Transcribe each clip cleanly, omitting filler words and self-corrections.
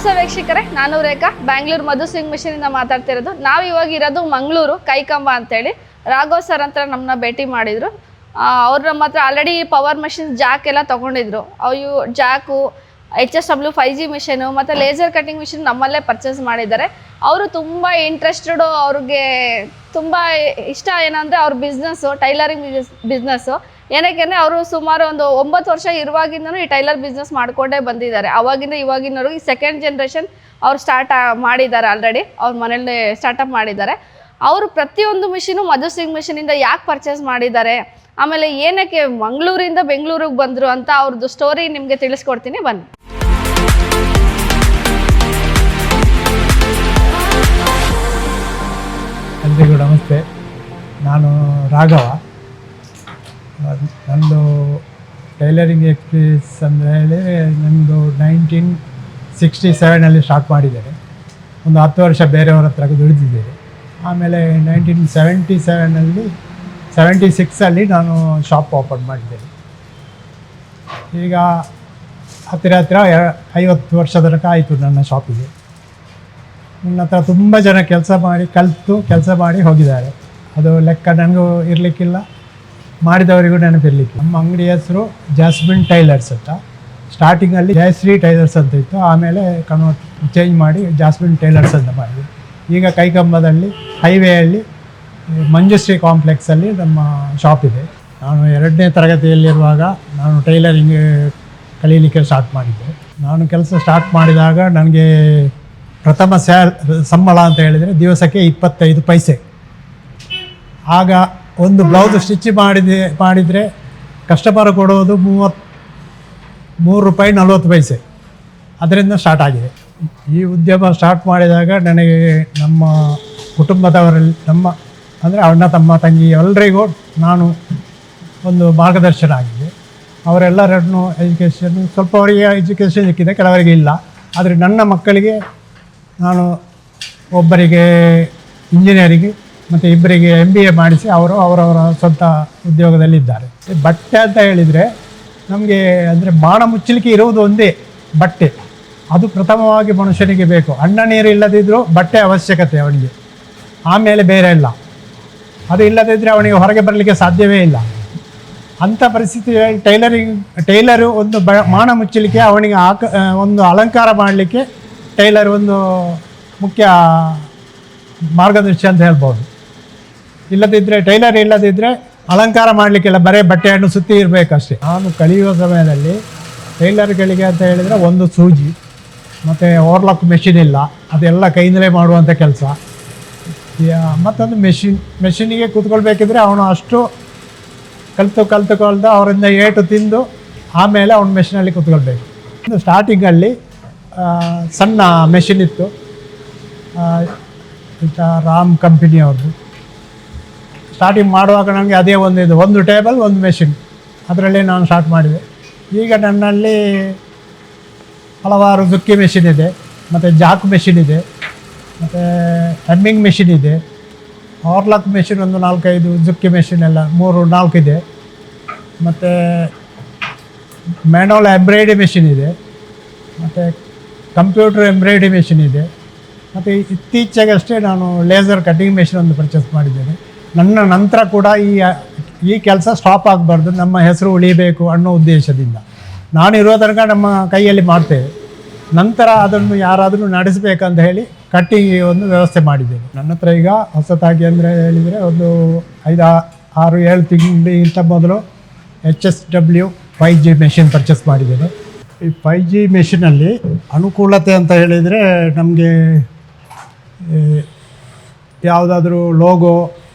ನಮಸ್ತೆ ವೀಕ್ಷಕರೇ, ನಾನು ರೇಖಾ ಬ್ಯಾಂಗ್ಳೂರು ಮಧು ಸಿಂಗ್ ಮಿಷನಿಂದ ಮಾತಾಡ್ತಿರೋದು. ನಾವು ಇವಾಗ ಇರೋದು ಮಂಗಳೂರು ಕೈಕಂಬ ಅಂತೇಳಿ. ರಾಘವ್ ಸರ್ ಅಂತ ನಮ್ಮನ್ನ ಭೇಟಿ ಮಾಡಿದರು. ಅವ್ರು ನಮ್ಮ ಹತ್ರ ಆಲ್ರೆಡಿ ಪವರ್ ಮಿಷಿನ್ ಜಾಕ್ ಎಲ್ಲ ತೊಗೊಂಡಿದ್ರು. ಅವು ಜಾಕು HSW 5G ಮಿಷಿನು ಮತ್ತು ಲೇಸರ್ ಕಟಿಂಗ್ ಮಿಷಿನ್ ನಮ್ಮಲ್ಲೇ ಪರ್ಚೇಸ್ ಮಾಡಿದ್ದಾರೆ. ಅವರು ತುಂಬ ಇಂಟ್ರೆಸ್ಟೆಡು, ಅವ್ರಿಗೆ ತುಂಬ ಇಷ್ಟ ಏನಂದರೆ ಅವ್ರ ಬಿಸ್ನೆಸ್ಸು ಟೈಲರಿಂಗ್ ಬಿಸ್ನೆಸ್ಸು. ಏನಕ್ಕೆ ಅವರು ಸುಮಾರು ಒಂದು 9 ವರ್ಷ ಇರುವಾಗಿಂದನೂ ಈ ಟೈಲರ್ ಬಿಸ್ನೆಸ್ ಮಾಡಿಕೊಂಡೇ ಬಂದಿದ್ದಾರೆ. ಅವಾಗಿಂದ ಇವಾಗಿನವರೆಗೂ ಈ ಸೆಕೆಂಡ್ ಜನ್ರೇಷನ್ ಅವ್ರು ಸ್ಟಾರ್ಟ್ ಮಾಡಿದ್ದಾರೆ. ಆಲ್ರೆಡಿ ಅವ್ರ ಮನೇಲಿ ಸ್ಟಾರ್ಟಪ್ ಮಾಡಿದ್ದಾರೆ. ಅವರು ಪ್ರತಿಯೊಂದು ಮಿಷಿನು ಮಧು ಸಿಂಗ್ ಮಿಷಿನಿಂದ ಯಾಕೆ ಪರ್ಚೇಸ್ ಮಾಡಿದ್ದಾರೆ, ಆಮೇಲೆ ಏನಕ್ಕೆ ಮಂಗಳೂರಿಂದ ಬೆಂಗಳೂರಿಗೆ ಬಂದರು ಅಂತ ಅವ್ರದ್ದು ಸ್ಟೋರಿ ನಿಮಗೆ ತಿಳಿಸ್ಕೊಡ್ತೀನಿ, ಬನ್ನಿ. ಎಲ್ರಿಗೂ ನಮಸ್ತೆ. ನಾನು ರಾಘವ. ನಂದು ಟೈಲರಿಂಗ್ ಎಕ್ಸ್ಪೀರಿಯನ್ಸ್ ಅಂದರೆ ಹೇಳಿದರೆ ನಂದು 1967 ಸ್ಟಾರ್ಟ್ ಮಾಡಿದ್ದೇನೆ. ಒಂದು 10 ವರ್ಷ ಬೇರೆಯವ್ರ ಹತ್ರ ದುಡಿದಿದ್ದೇನೆ. ಆಮೇಲೆ 1976 ನಾನು ಶಾಪ್ ಓಪನ್ ಮಾಡಿದ್ದೇನೆ. ಈಗ ಹತ್ತಿರ 50 ವರ್ಷ ತನಕ ಆಯಿತು ನನ್ನ ಶಾಪಿಗೆ. ನನ್ನ ಹತ್ರ ತುಂಬ ಜನ ಕೆಲಸ ಮಾಡಿ ಹೋಗಿದ್ದಾರೆ. ಅದು ಲೆಕ್ಕ ನನಗೂ ಇರಲಿಕ್ಕಿಲ್ಲ, ಮಾಡಿದವರಿಗೂ ನೆನಪಿರಲಿಕ್ಕೆ. ನಮ್ಮ ಅಂಗಡಿ ಹೆಸರು ಜಾಸ್ಮಿನ್ ಟೈಲರ್ಸ್ ಅಂತ. ಸ್ಟಾರ್ಟಿಂಗಲ್ಲಿ ಜಯಶ್ರೀ ಟೈಲರ್ಸ್ ಅಂತ ಇತ್ತು, ಆಮೇಲೆ ಚೇಂಜ್ ಮಾಡಿ ಜಾಸ್ಮಿನ್ ಟೈಲರ್ಸ್ ಅಂತ ಮಾಡಿದ್ವಿ. ಈಗ ಕೈಕಂಬದಲ್ಲಿ ಹೈವೇಯಲ್ಲಿ ಮಂಜುಶ್ರೀ ಕಾಂಪ್ಲೆಕ್ಸಲ್ಲಿ ನಮ್ಮ ಶಾಪ್ ಇದೆ. ನಾನು 2ನೇ ತರಗತಿಯಲ್ಲಿರುವಾಗ ನಾನು ಟೈಲರಿಂಗ್ ಕಲೀಲಿಕ್ಕೆ ಸ್ಟಾರ್ಟ್ ಮಾಡಿದ್ದೆ. ನಾನು ಕೆಲಸ ಸ್ಟಾರ್ಟ್ ಮಾಡಿದಾಗ ನನಗೆ ಪ್ರಥಮ ಸಂಬಳ ಅಂತ ಹೇಳಿದರೆ ದಿವಸಕ್ಕೆ 25 ಪೈಸೆ. ಆಗ ಒಂದು ಬ್ಲೌಸ್ ಸ್ಟಿಚ್ ಮಾಡಿದರೆ ಕಸ್ಟಮರ್ ಕೊಡೋದು 3 ರೂಪಾಯಿ 40 ಪೈಸೆ. ಅದರಿಂದ ಸ್ಟಾರ್ಟ್ ಆಗಿದೆ. ಈ ಉದ್ಯಮ ಸ್ಟಾರ್ಟ್ ಮಾಡಿದಾಗ ನನಗೆ ನಮ್ಮ ಕುಟುಂಬದವರಲ್ಲಿ ಅಂದರೆ ಅಣ್ಣ ತಮ್ಮ ತಂಗಿ ಎಲ್ಲರಿಗೂ ನಾನು ಒಂದು ಮಾರ್ಗದರ್ಶನ ಆಗಿದೆ. ಅವರೆಲ್ಲರನ್ನು ಸ್ವಲ್ಪ ಅವರಿಗೆ ಎಜುಕೇಷನ್ ಸಿಕ್ಕಿದೆ, ಕೆಲವರಿಗೆ ಇಲ್ಲ. ಆದರೆ ನನ್ನ ಮಕ್ಕಳಿಗೆ ನಾನು ಒಬ್ಬರಿಗೆ ಇಂಜಿನಿಯರಿಂಗ್ ಮತ್ತು ಇಬ್ಬರಿಗೆ MBA ಮಾಡಿಸಿ ಅವರು ಅವರವರ ಸ್ವಂತ ಉದ್ಯೋಗದಲ್ಲಿದ್ದಾರೆ. ಬಟ್ಟೆ ಅಂತ ಹೇಳಿದರೆ ನಮಗೆ ಅಂದರೆ ಬಾಣ ಮುಚ್ಚಲಿಕ್ಕೆ ಇರುವುದು ಒಂದೇ ಬಟ್ಟೆ. ಅದು ಪ್ರಥಮವಾಗಿ ಮನುಷ್ಯನಿಗೆ ಬೇಕು. ಅನ್ನ ನೀರು ಇಲ್ಲದಿದ್ದರೂ ಬಟ್ಟೆ ಅವಶ್ಯಕತೆ ಅವನಿಗೆ, ಆಮೇಲೆ ಬೇರೆ ಇಲ್ಲ. ಅದು ಇಲ್ಲದಿದ್ದರೆ ಅವನಿಗೆ ಹೊರಗೆ ಬರಲಿಕ್ಕೆ ಸಾಧ್ಯವೇ ಇಲ್ಲ. ಅಂಥ ಪರಿಸ್ಥಿತಿಯಲ್ಲಿ ಟೈಲರು ಒಂದು ಬಾಣ ಮುಚ್ಚಲಿಕ್ಕೆ, ಅವನಿಗೆ ಒಂದು ಅಲಂಕಾರ ಮಾಡಲಿಕ್ಕೆ ಟೈಲರ್ ಒಂದು ಮುಖ್ಯ ಮಾರ್ಗದರ್ಶಿ ಅಂತ ಹೇಳ್ಬೋದು. ಟೈಲರ್ ಇಲ್ಲದಿದ್ದರೆ ಅಲಂಕಾರ ಮಾಡಲಿಕ್ಕೆಲ್ಲ ಬರೀ ಬಟ್ಟೆಯನ್ನು ಸುತ್ತಿ ಇರಬೇಕಷ್ಟೇ. ನಾನು ಕಲಿಯುವ ಸಮಯದಲ್ಲಿ ಟೈಲರ್ಗಳಿಗೆ ಅಂತ ಹೇಳಿದರೆ ಒಂದು ಸೂಜಿ ಮತ್ತು ಓವರ್ಲಾಕ್ ಮೆಷಿನ್ ಇಲ್ಲ, ಅದೆಲ್ಲ ಕೈಯಿಂದಲೇ ಮಾಡುವಂಥ ಕೆಲಸ. ಮತ್ತೊಂದು ಮೆಷಿನಿಗೆ ಕೂತ್ಕೊಳ್ಬೇಕಿದ್ರೆ ಅವನು ಅಷ್ಟು ಕಲ್ತು ಅವರಿಂದ ಏಟು ತಿಂದು ಆಮೇಲೆ ಅವನು ಮೆಷಿನಲ್ಲಿ ಕೂತ್ಕೊಳ್ಬೇಕು. ಸ್ಟಾರ್ಟಿಂಗಲ್ಲಿ ಸಣ್ಣ ಮೆಷಿನ್ ಇತ್ತು, ರಾಮ್ ಕಂಪನಿಯವ್ರದ್ದು. ಸ್ಟಾರ್ಟಿಂಗ್ ಮಾಡುವಾಗ ನನಗೆ ಅದೇ ಒಂದು ಟೇಬಲ್ ಒಂದು ಮೆಷಿನ್, ಅದರಲ್ಲೇ ನಾನು ಸ್ಟಾರ್ಟ್ ಮಾಡಿದೆ. ಈಗ ನನ್ನಲ್ಲಿ ಹಲವಾರು ಜುಕ್ಕಿ ಮೆಷಿನ್ ಇದೆ, ಮತ್ತು ಜಾಕ್ ಮೆಷಿನ್ ಇದೆ, ಮತ್ತು ಹೆಮ್ಮಿಂಗ್ ಮೆಷಿನ್ ಇದೆ, ಓವರ್ಲಾಕ್ ಮೆಷಿನ್ ಒಂದು 4-5, ಜುಕ್ಕಿ ಮೆಷಿನ್ ಎಲ್ಲ 3-4 ಇದೆ, ಮತ್ತು ಮ್ಯಾನುವಲ್ ಎಂಬ್ರಾಯ್ಡ್ರಿ ಮೆಷಿನ್ ಇದೆ, ಮತ್ತು ಕಂಪ್ಯೂಟರ್ ಎಂಬ್ರಾಯ್ಡ್ರಿ ಮೆಷಿನ್ ಇದೆ. ಮತ್ತು ಇತ್ತೀಚೆಗಷ್ಟೇ ನಾನು ಲೇಸರ್ ಕಟಿಂಗ್ ಮೆಷಿನ್ ಒಂದು ಪರ್ಚೇಸ್ ಮಾಡಿದ್ದೇನೆ. ನನ್ನ ನಂತರ ಕೂಡ ಈ ಕೆಲಸ ಸ್ಟಾಪ್ ಆಗಬಾರ್ದು, ನಮ್ಮ ಹೆಸರು ಉಳಿಬೇಕು ಅನ್ನೋ ಉದ್ದೇಶದಿಂದ ನಾನಿರೋ ತನಕ ನಮ್ಮ ಕೈಯಲ್ಲಿ ಮಾಡ್ತೇವೆ. ನಂತರ ಅದನ್ನು ಯಾರಾದರೂ ನಡೆಸಬೇಕಂತ ಹೇಳಿ ಕಟ್ಟಿಂಗ್ ಒಂದು ವ್ಯವಸ್ಥೆ ಮಾಡಿದ್ದೇನೆ. ನನ್ನ ಹತ್ರ ಈಗ ಹೊಸತಾಗಿ ಅಂದರೆ ಹೇಳಿದರೆ ಒಂದು 5-6-7 ತಿಂಗಳಿಗಿಂತ ಮೊದಲು HSW 5G ಮೆಷಿನ್ ಪರ್ಚೇಸ್ ಮಾಡಿದ್ದೇನೆ. ಈ 5G ಮೆಷಿನಲ್ಲಿ ಅನುಕೂಲತೆ ಅಂತ ಹೇಳಿದರೆ ನಮಗೆ ಯಾವುದಾದ್ರೂ ಲೋಗೋ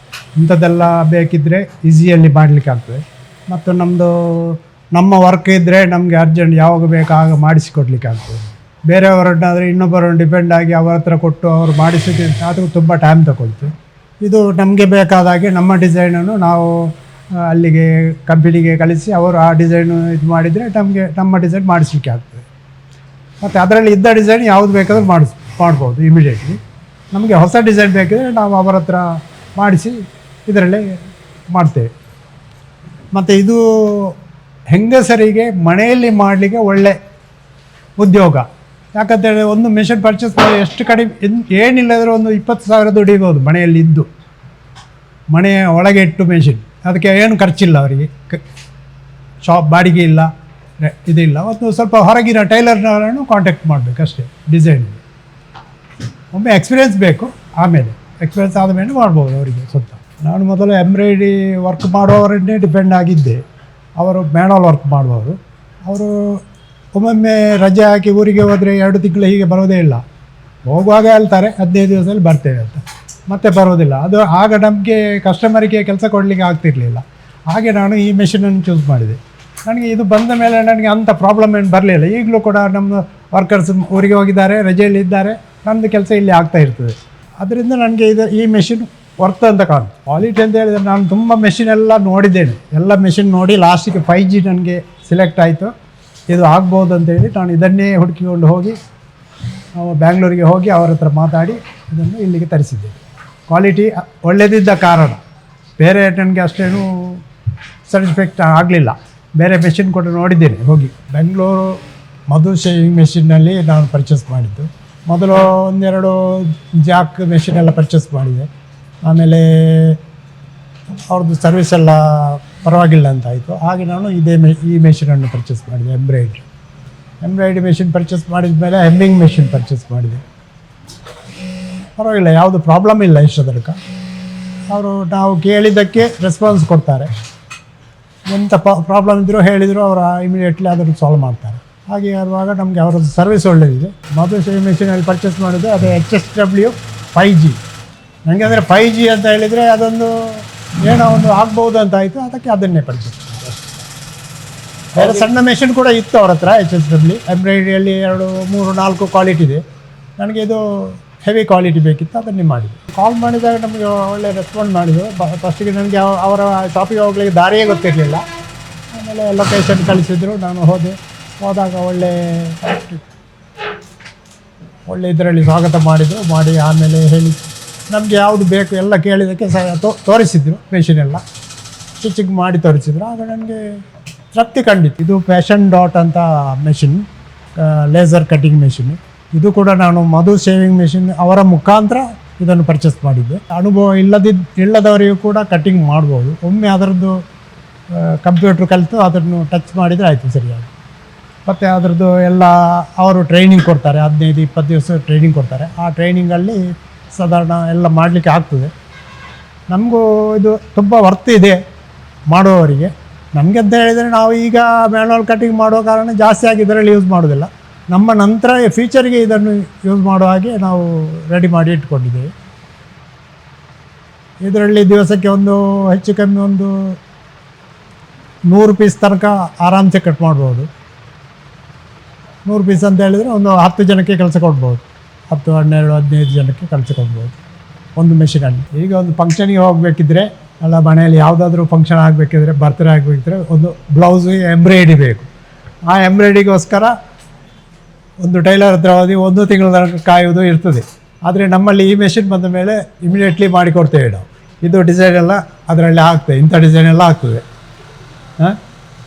ಇಂಥದ್ದೆಲ್ಲ ಬೇಕಿದ್ದರೆ ಈಸಿಯಲ್ಲಿ ಮಾಡಲಿಕ್ಕಾಗ್ತದೆ. ಮತ್ತು ನಮ್ಮ ವರ್ಕ್ ಇದ್ದರೆ ನಮಗೆ ಅರ್ಜೆಂಟ್ ಯಾವಾಗ ಬೇಕಾಗ ಮಾಡಿಸಿಕೊಡ್ಲಿಕ್ಕಾಗ್ತದೆ. ಬೇರೆಯವರನ್ನಾದರೆ ಇನ್ನೊಬ್ಬರನ್ನು ಡಿಪೆಂಡ್ ಆಗಿ ಅವರ ಹತ್ರ ಕೊಟ್ಟು ಅವರು ಮಾಡಿಸೋಕ್ಕೆ ಅದು ತುಂಬ ಟೈಮ್ ತಗೊಳ್ತು. ಇದು ನಮಗೆ ಬೇಕಾದಾಗೆ ನಮ್ಮ ಡಿಸೈನನ್ನು ನಾವು ಅಲ್ಲಿಗೆ ಕಂಪನಿಗೆ ಕಳಿಸಿ ಅವರು ಆ ಡಿಸೈನು ಇದು ಮಾಡಿದರೆ ನಮ್ಮ ಡಿಸೈನ್ ಮಾಡಿಸಲಿಕ್ಕೆ ಆಗ್ತದೆ. ಮತ್ತು ಅದರಲ್ಲಿ ಇದ್ದ ಡಿಸೈನ್ ಯಾವುದು ಬೇಕಾದರೂ ಮಾಡ್ಬೋದು ಇಮಿಡಿಯೇಟ್ಲಿ. ನಮಗೆ ಹೊಸ ಡಿಸೈನ್ ಬೇಕಿದ್ರೆ ನಾವು ಅವರ ಹತ್ರ ಮಾಡಿಸಿ ಇದರಲ್ಲೇ ಮಾಡ್ತೇವೆ. ಮತ್ತು ಇದು ಹೆಂಗಸರಿಗೆ ಮನೆಯಲ್ಲಿ ಮಾಡಲಿಕ್ಕೆ ಒಳ್ಳೆ ಉದ್ಯೋಗ. ಯಾಕಂತೇಳಿ ಒಂದು ಮೆಷಿನ್ ಪರ್ಚೇಸ್ ಮಾಡಿ ಎಷ್ಟು ಕಡಿಮೆ ಏನಿಲ್ಲದ್ರೆ ಒಂದು 20,000 ದುಡಿಬೋದು ಮನೆಯಲ್ಲಿ ಇದ್ದು, ಮನೆಯ ಒಳಗೆ ಇಟ್ಟು ಮೆಷಿನ್. ಅದಕ್ಕೆ ಏನು ಖರ್ಚಿಲ್ಲ ಅವರಿಗೆ, ಶಾಪ್ ಬಾಡಿಗೆ ಇಲ್ಲ, ಇದಿಲ್ಲ. ಮತ್ತು ಸ್ವಲ್ಪ ಹೊರಗಿನ ಟೈಲರ್ನವರನ್ನು ಕಾಂಟ್ಯಾಕ್ಟ್ ಮಾಡಬೇಕು ಅಷ್ಟೇ. ಡಿಸೈನ್ ಒಮ್ಮೆ ಎಕ್ಸ್ಪೀರಿಯೆನ್ಸ್ ಬೇಕು, ಆಮೇಲೆ ಎಕ್ಸ್ಪೀರಿಯೆನ್ಸ್ ಆದಮೇಲೆ ಮಾಡ್ಬೋದು ಅವರಿಗೆ ಸ್ವಂತ. ನಾನು ಮೊದಲು ಎಂಬ್ರಾಯ್ಡ್ರಿ ವರ್ಕ್ ಮಾಡುವವರನ್ನೇ ಡಿಪೆಂಡ್ ಆಗಿದ್ದೆ. ಅವರು ಮ್ಯಾನುವಲ್ ವರ್ಕ್ ಮಾಡುವವರು. ಅವರು ಒಮ್ಮೊಮ್ಮೆ ರಜೆ ಹಾಕಿ ಊರಿಗೆ ಹೋದರೆ 2 ತಿಂಗಳು ಹೀಗೆ ಬರೋದೇ ಇಲ್ಲ. ಹೋಗುವಾಗ ಹೇಳ್ತಾರೆ 15 ದಿವಸದಲ್ಲಿ ಬರ್ತೇವೆ ಅಂತ, ಮತ್ತೆ ಬರೋದಿಲ್ಲ. ಅದು ಆಗ ನಮಗೆ ಕಸ್ಟಮರಿಗೆ ಕೆಲಸ ಕೊಡಲಿಕ್ಕೆ ಆಗ್ತಿರಲಿಲ್ಲ. ಹಾಗೆ ನಾನು ಈ ಮೆಷಿನನ್ನು ಚೂಸ್ ಮಾಡಿದೆ. ನನಗೆ ಇದು ಬಂದ ಮೇಲೆ ನನಗೆ ಅಂಥ ಪ್ರಾಬ್ಲಮ್ ಏನು ಬರಲಿಲ್ಲ. ಈಗಲೂ ಕೂಡ ನಮ್ಮ ವರ್ಕರ್ಸ್ ಊರಿಗೆ ಹೋಗಿದ್ದಾರೆ, ರಜೆಯಲ್ಲಿ ಇದ್ದಾರೆ, ನಮ್ಮದು ಕೆಲಸ ಇಲ್ಲಿ ಆಗ್ತಾ ಇರ್ತದೆ. ಅದರಿಂದ ನನಗೆ ಈ ಮೆಷಿನ್ ವರ್ತ್ ಅಂತ ಕಾಣುತ್ತೆ. ಕ್ವಾಲಿಟಿ ಅಂತ ಹೇಳಿದರೆ ನಾನು ತುಂಬ ಮೆಷಿನ್ ಎಲ್ಲ ನೋಡಿದ್ದೇನೆ. ಎಲ್ಲ ಮೆಷಿನ್ ನೋಡಿ ಲಾಸ್ಟಿಗೆ 5G ನನಗೆ ಸಿಲೆಕ್ಟ್ ಆಯಿತು. ಇದು ಆಗ್ಬೋದು ಅಂತೇಳಿ ನಾನು ಇದನ್ನೇ ಹುಡುಕಿಕೊಂಡು ಹೋಗಿ ನಾವು ಬ್ಯಾಂಗ್ಳೂರಿಗೆ ಹೋಗಿ ಅವರ ಹತ್ರ ಮಾತಾಡಿ ಇದನ್ನು ಇಲ್ಲಿಗೆ ತರಿಸಿದ್ದೇವೆ. ಕ್ವಾಲಿಟಿ ಒಳ್ಳೆಯದಿದ್ದ ಕಾರಣ ಬೇರೆ ನನಗೆ ಅಷ್ಟೇನು ಸ್ಯಾಟಿಸ್ಫ್ಯಾಕ್ಟ್ ಆಗಲಿಲ್ಲ. ಬೇರೆ ಮೆಷಿನ್ ಕೂಡ ನೋಡಿದ್ದೇನೆ ಹೋಗಿ. ಬೆಂಗಳೂರು ಮಧು ಶೇವಿಂಗ್ ಮೆಷಿನ್ನಲ್ಲಿ ನಾನು ಪರ್ಚೇಸ್ ಮಾಡಿದ್ದು. ಮೊದಲು 1-2 ಜಾಕ್ ಮೆಷಿನ್ ಎಲ್ಲ ಪರ್ಚೇಸ್ ಮಾಡಿದೆ. ಆಮೇಲೆ ಅವ್ರದ್ದು ಸರ್ವಿಸ್ ಎಲ್ಲ ಪರವಾಗಿಲ್ಲ ಅಂತ ಆಯಿತು. ಹಾಗೆ ನಾನು ಈ ಮೆಷಿನನ್ನು ಪರ್ಚೇಸ್ ಮಾಡಿದೆ. ಎಂಬ್ರಾಯ್ಡ್ರಿ ಮೆಷಿನ್ ಪರ್ಚೇಸ್ ಮಾಡಿದ ಮೇಲೆ ಹೆಮ್ಮಿಂಗ್ ಮೆಷಿನ್ ಪರ್ಚೇಸ್ ಮಾಡಿದೆ. ಪರವಾಗಿಲ್ಲ, ಯಾವುದು ಪ್ರಾಬ್ಲಮ್ ಇಲ್ಲ. ಇಷ್ಟದಕ್ಕೆ ಅವರು ನಾವು ಕೇಳಿದ್ದಕ್ಕೆ ರೆಸ್ಪಾನ್ಸ್ ಕೊಡ್ತಾರೆ. ಎಂಥ ಪ್ರಾಬ್ಲಮ್ ಇದ್ದರೂ ಹೇಳಿದರೂ ಅವರು ಇಮಿಡಿಯೇಟ್ಲಿ ಅದನ್ನು ಸಾಲ್ವ್ ಮಾಡ್ತಾರೆ. ಹಾಗೆ ಇರುವಾಗ ನಮಗೆ ಅವರದ್ದು ಸರ್ವಿಸ್ ಒಳ್ಳೆಯದಿದೆ. ಮಧು ಶೇವಿಂಗ್ ಮೆಷಿನಲ್ಲಿ ಪರ್ಚೇಸ್ ಮಾಡಿದ್ದು ಅದು HSW 5G. ನನಗೆ ಅಂದರೆ 5G ಅಂತ ಹೇಳಿದರೆ ಅದೊಂದು ಏನೋ ಒಂದು ಆಗ್ಬೋದು ಅಂತ ಆಯಿತು. ಅದಕ್ಕೆ ಅದನ್ನೇ ಪರ್ಚೇಸ್ ಮಾಡಿದೆ. ಬೇರೆ ಸಣ್ಣ ಮೆಷಿನ್ ಕೂಡ ಇತ್ತು ಅವ್ರ ಹತ್ರ. HSW ಎಂಬ್ರಾಯ್ಡ್ರಿಯಲ್ಲಿ 2, 3, 4 ಕ್ವಾಲಿಟಿ ಇದೆ. ನನಗೆ ಇದು ಹೆವಿ ಕ್ವಾಲಿಟಿ ಬೇಕಿತ್ತು, ಅದನ್ನೇ ಮಾಡಿದೆ. ಕಾಲ್ ಮಾಡಿದಾಗ ನಮಗೆ ಒಳ್ಳೆ ರೆಸ್ಪಾಂಡ್ ಮಾಡಿದರು. ಫಸ್ಟಿಗೆ ನನಗೆ ಅವರ ಶಾಪಿಗೆ ಹೋಗ್ಲಿಕ್ಕೆ ದಾರಿಯೇ ಗೊತ್ತಿರಲಿಲ್ಲ. ಆಮೇಲೆ ಲೊಕೇಶನ್ ಕಳಿಸಿದ್ರು, ನಾನು ಹೋದಾಗ ಒಳ್ಳೆ ಇದರಲ್ಲಿ ಸ್ವಾಗತ ಮಾಡಿದರು. ಮಾಡಿ ಆಮೇಲೆ ಹೇಳಿ ನಮಗೆ ಯಾವುದು ಬೇಕು ಎಲ್ಲ ಕೇಳಿದ್ದಕ್ಕೆ ತೋರಿಸಿದ್ರು. ಮೆಷಿನ್ ಎಲ್ಲ ಸ್ಟಿಚಿಂಗ್ ಮಾಡಿ ತೋರಿಸಿದ್ರು. ಆಗ ನನಗೆ ತೃಪ್ತಿ ಕಂಡಿತ್ತು. ಇದು ಫ್ಯಾಷನ್ ಡಾಟ್ ಅಂತ ಮೆಷಿನ್, ಲೇಸರ್ ಕಟಿಂಗ್ ಮೆಷಿನ್. ಇದು ಕೂಡ ನಾನು ಮಧು ಶೇವಿಂಗ್ ಮೆಷಿನ್ ಅವರ ಮುಖಾಂತರ ಇದನ್ನು ಪರ್ಚೇಸ್ ಮಾಡಿದ್ದೆ. ಅನುಭವ ಇಲ್ಲದವರಿಗೂ ಕೂಡ ಕಟ್ಟಿಂಗ್ ಮಾಡ್ಬೋದು. ಒಮ್ಮೆ ಅದರದ್ದು ಕಂಪ್ಯೂಟ್ರ್ ಕಲಿತು ಅದನ್ನು ಟಚ್ ಮಾಡಿದರೆ ಆಯಿತು ಸರಿಯಾಗಿ. ಮತ್ತು ಅದರದ್ದು ಎಲ್ಲ ಅವರು ಟ್ರೈನಿಂಗ್ ಕೊಡ್ತಾರೆ. 15-20 ದಿವಸ ಟ್ರೈನಿಂಗ್ ಕೊಡ್ತಾರೆ. ಆ ಟ್ರೈನಿಂಗಲ್ಲಿ ಸಾಧಾರಣ ಎಲ್ಲ ಮಾಡಲಿಕ್ಕೆ ಆಗ್ತದೆ. ನಮಗೂ ಇದು ತುಂಬ ವರ್ತ್ ಇದೆ ಮಾಡುವವರಿಗೆ. ನಮಗೆ ಅಂತ ಹೇಳಿದರೆ ನಾವು ಈಗ ಮ್ಯಾನುವಲ್ ಕಟಿಂಗ್ ಮಾಡುವ ಕಾರಣ ಜಾಸ್ತಿಯಾಗಿ ಇದರಲ್ಲಿ ಯೂಸ್ ಮಾಡೋದಿಲ್ಲ. ನಮ್ಮ ನಂತರ ಫ್ಯೂಚರಿಗೆ ಇದನ್ನು ಯೂಸ್ ಮಾಡೋ ಹಾಗೆ ನಾವು ರೆಡಿ ಮಾಡಿ ಇಟ್ಕೊಂಡಿದ್ದೇವೆ. ಇದರಲ್ಲಿ ದಿವಸಕ್ಕೆ ಹೆಚ್ಚು ಕಮ್ಮಿ 100 ಪೀಸ್ ತನಕ ಆರಾಮ್ಸೆ ಕಟ್ ಮಾಡ್ಬೋದು. 100 ಪೀಸ್ ಅಂತ ಹೇಳಿದರೆ 10 ಜನಕ್ಕೆ ಕೆಲಸ ಕೊಡ್ಬೋದು. 10, 12, 15 ಜನಕ್ಕೆ ಕೆಲಸ ಕೊಡ್ಬೋದು ಒಂದು ಮೆಷಿನಲ್ಲಿ. ಈಗ ಒಂದು ಫಂಕ್ಷನಿಗೆ ಹೋಗಬೇಕಿದ್ರೆ ಅಲ್ಲ, ಮನೆಯಲ್ಲಿ ಯಾವುದಾದ್ರೂ ಫಂಕ್ಷನ್ ಆಗಬೇಕಿದ್ರೆ, ಬರ್ತ್ಡೇ ಆಗಬೇಕಿದ್ರೆ ಒಂದು ಬ್ಲೌಸು ಎಂಬ್ರಾಯ್ಡ್ರಿ ಬೇಕು. ಆ ಎಂಬ್ರಾಯ್ಡ್ರಿಗೋಸ್ಕರ ಒಂದು ಟೈಲರ್ ಹತ್ರ ಹೋಗಿ 1 ತಿಂಗಳ ತನಕ ಕಾಯುವುದು ಇರ್ತದೆ. ಆದರೆ ನಮ್ಮಲ್ಲಿ ಈ ಮೆಷಿನ್ ಬಂದ ಮೇಲೆ ಇಮಿಡಿಯೇಟ್ಲಿ ಮಾಡಿಕೊಡ್ತೇವೆ ನಾವು. ಇದು ಡಿಸೈನ್ ಎಲ್ಲ ಅದರಲ್ಲಿ ಆಗ್ತದೆ, ಇಂಥ ಡಿಸೈನ್ ಎಲ್ಲ ಆಗ್ತದೆ.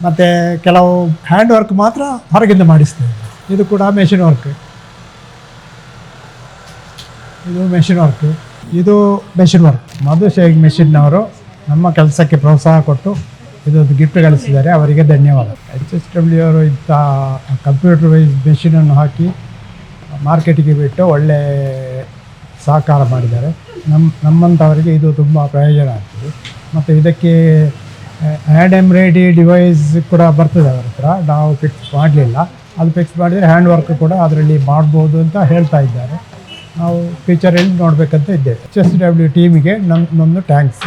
ಮತ್ತು ಕೆಲವು ಹ್ಯಾಂಡ್ ವರ್ಕ್ ಮಾತ್ರ ಹೊರಗಿಂದ ಮಾಡಿಸ್ತೇವೆ. ಇದು ಕೂಡ ಮೆಷಿನ್ ವರ್ಕ್. ಇದು ಮೆಷಿನ್ ವರ್ಕ್. ಮಧು ಶೇವಿಂಗ್ ಮೆಷಿನ್ನವರು ನಮ್ಮ ಕೆಲಸಕ್ಕೆ ಪ್ರೋತ್ಸಾಹ ಕೊಟ್ಟು ಇದೊಂದು ಗಿಫ್ಟ್ ಕಳಿಸಿದ್ದಾರೆ. ಅವರಿಗೆ ಧನ್ಯವಾದ. HSW ಅವರು ಇಂಥ ಕಂಪ್ಯೂಟರ್ ವೈಸ್ ಮೆಷಿನನ್ನು ಹಾಕಿ ಮಾರ್ಕೆಟಿಗೆ ಬಿಟ್ಟು ಒಳ್ಳೆ ಸಹಕಾರ ಮಾಡಿದ್ದಾರೆ. ನಮ್ಮಂಥವರಿಗೆ ಇದು ತುಂಬ ಪ್ರಯೋಜನ ಆಗ್ತದೆ. ಮತ್ತು ಇದಕ್ಕೆ ಹ್ಯಾಂಡ್ ಎಂಬ್ರಾಯ್ಡ್ರಿ ಡಿವೈಸ್ ಕೂಡ ಬರ್ತದೆ ಅವರ ಹತ್ರ. ನಾವು ಫಿಕ್ಸ್ ಮಾಡಲಿಲ್ಲ. ಅದು ಫಿಕ್ಸ್ ಮಾಡಿದರೆ ಹ್ಯಾಂಡ್ ವರ್ಕ್ ಕೂಡ ಅದರಲ್ಲಿ ಮಾಡ್ಬೋದು ಅಂತ ಹೇಳ್ತಾ ಇದ್ದಾರೆ. ನಾವು ಫ್ಯೂಚರಲ್ಲಿ ನೋಡಬೇಕಂತ ಇದ್ದೇವೆ. HSW ಟೀಮಿಗೆ ನನ್ನೊಂದು ಥ್ಯಾಂಕ್ಸ್.